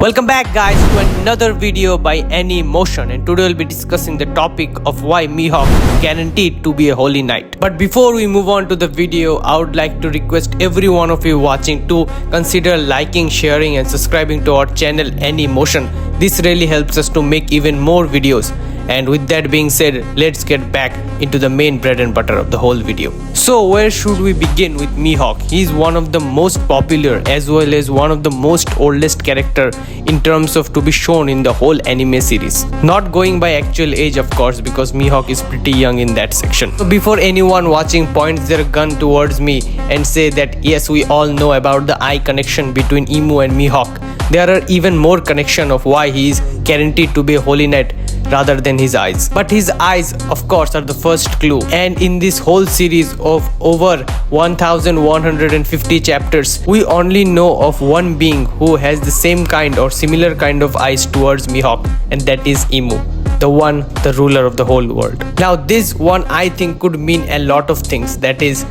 Welcome back guys to another video by Any Motion, and today we'll be discussing the topic of why Mihawk is guaranteed to be a holy knight. But before we move on to the video, I would like to request every one of you watching to consider liking, sharing and subscribing to our channel Any Motion. This really helps us to make even more videos. And with that being said, let's get back into the main bread and butter of the whole video. So where should we begin with Mihawk? He is one of the most popular as well as one of the most oldest character in terms of to be shown in the whole anime series. Not going by actual age of course, because Mihawk is pretty young in that section. So before anyone watching points their gun towards me and say that yes, we all know about the eye connection between Emu and Mihawk, there are even more connection of why he is guaranteed to be a holy knight rather than his eyes. But his eyes of course are the first clue, and in this whole series of over 1150 chapters, we only know of one being who has the same kind or similar kind of eyes towards Mihawk, and that is Emu, the ruler of the whole world. Now this one I think could mean a lot of things. That is,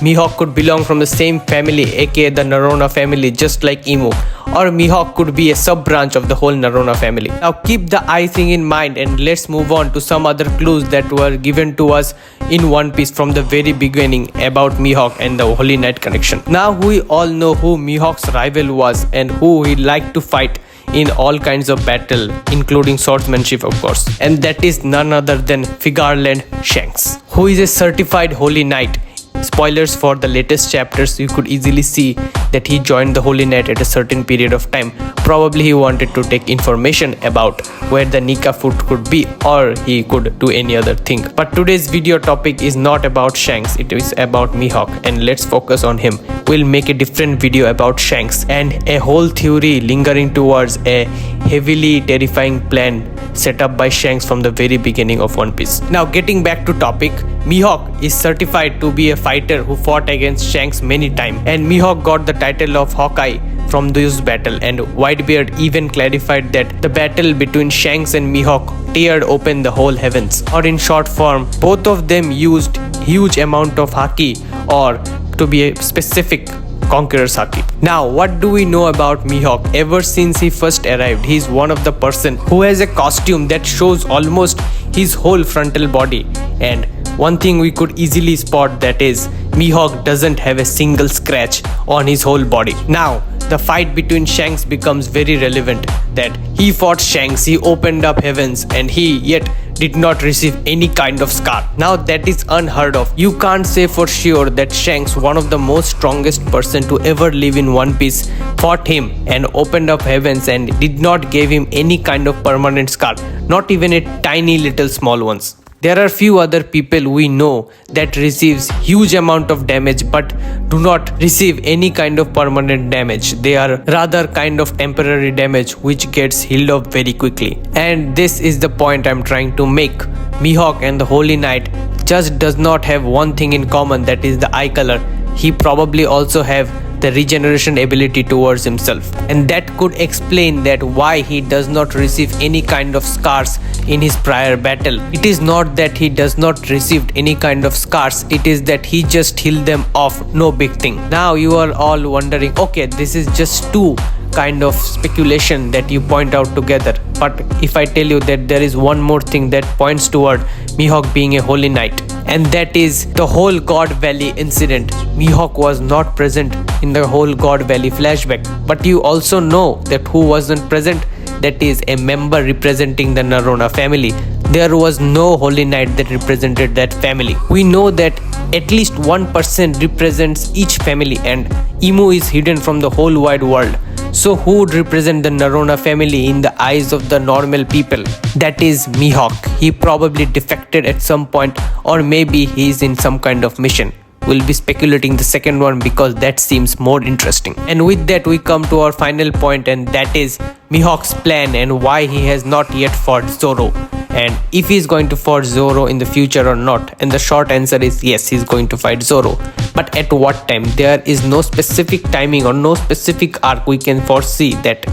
Mihawk could belong from the same family, aka the Narona family, just like Emu, or Mihawk could be a sub-branch of the whole Narona family. Now keep the eye thing in mind and let's move on to some other clues that were given to us in One Piece from the very beginning about Mihawk and the Holy Knight connection. Now we all know who Mihawk's rival was and who he liked to fight in all kinds of battle, including swordsmanship of course, and that is none other than Figureland Shanks, who is a certified holy knight. Spoilers for the latest chapters, you could easily see that he joined the Holy Knight at a certain period of time. Probably he wanted to take information about where the Nika foot could be, or he could do any other thing. But today's video topic is not about Shanks, it is about Mihawk, and let's focus on him. We'll make a different video about Shanks and a whole theory lingering towards a heavily terrifying plan set up by Shanks from the very beginning of One Piece. Now getting back to topic, Mihawk is certified to be a fighter who fought against Shanks many times, and Mihawk got the title of Hawkeye from this battle, and Whitebeard even clarified that the battle between Shanks and Mihawk teared open the whole heavens, or in short form, both of them used huge amount of haki, or to be a specific, Conqueror's haki. Now what do we know about Mihawk? Ever since he first arrived, he is one of the person who has a costume that shows almost his whole frontal body, and one thing we could easily spot, that is, Mihawk doesn't have a single scratch on his whole body. Now the fight between Shanks becomes very relevant, that he fought Shanks, he opened up heavens, and he yet did not receive any kind of scar. Now that is unheard of. You can't say for sure that Shanks, one of the most strongest person to ever live in One Piece, fought him and opened up heavens and did not give him any kind of permanent scar, not even a tiny little small ones. There are few other people we know that receives huge amount of damage but do not receive any kind of permanent damage. They are rather kind of temporary damage which gets healed up very quickly. And this is the point I'm trying to make. Mihawk and the Holy Knight just does not have one thing in common, that is the eye color. He probably also have the regeneration ability towards himself, and that could explain that why he does not receive any kind of scars in his prior battle. It is not that he does not receive any kind of scars, it is that he just healed them off, no big thing. Now you are all wondering, okay, this is just two kind of speculation that you point out together, but if I tell you that there is one more thing that points toward Mihawk being a holy knight, and that is the whole God Valley incident. Mihawk was not present in the whole God Valley flashback, but you also know that who wasn't present, that is a member representing the Narona family. There was no holy knight that represented that family. We know that at least one person represents each family, and Emu is hidden from the whole wide world. So who would represent the Narona family in the eyes of the normal people? That is Mihawk. He probably defected at some point, or maybe he is in some kind of mission. We'll be speculating the second one because that seems more interesting. And with that we come to our final point, and that is Mihawk's plan and why he has not yet fought Zoro, and if he is going to fight Zoro in the future or not. And the short answer is yes, he is going to fight Zoro, but at what time? There is no specific timing or no specific arc we can foresee that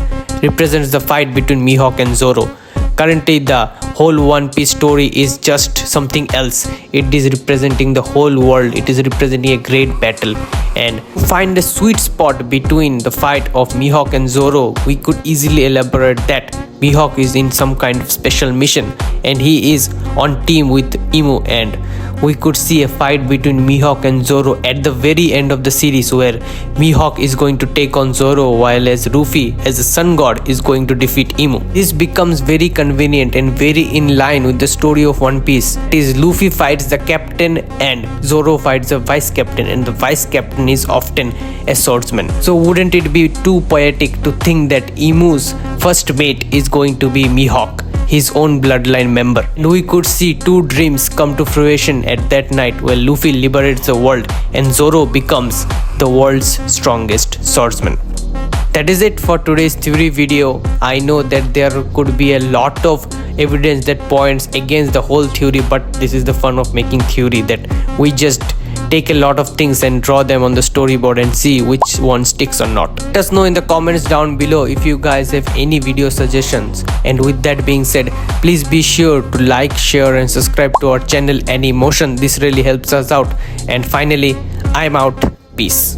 represents the fight between Mihawk and Zoro. currently the whole One Piece story is just something else. It is representing the whole world. It is representing a great battle, and to find a sweet spot between the fight of Mihawk and Zoro, we could easily elaborate that Mihawk is in some kind of special mission and he is on team with Imu, and we could see a fight between Mihawk and Zoro at the very end of the series, where Mihawk is going to take on Zoro while as Luffy as a sun god is going to defeat Imu. This becomes very convenient and very in line with the story of One Piece. It is Luffy fights the captain and Zoro fights the vice captain, and the vice captain is often a swordsman. So wouldn't it be too poetic to think that Imu's first mate is going to be Mihawk, his own bloodline member? And we could see two dreams come to fruition at that night, where Luffy liberates the world and Zoro becomes the world's strongest swordsman. That is it for today's theory video. I know that there could be a lot of evidence that points against the whole theory, but this is the fun of making theory, that we just take a lot of things and draw them on the storyboard and see which one sticks or not. Let us know in the comments down below if you guys have any video suggestions. And with that being said, please be sure to like, share and subscribe to our channel Any Motion. This really helps us out. And finally, I'm out. Peace.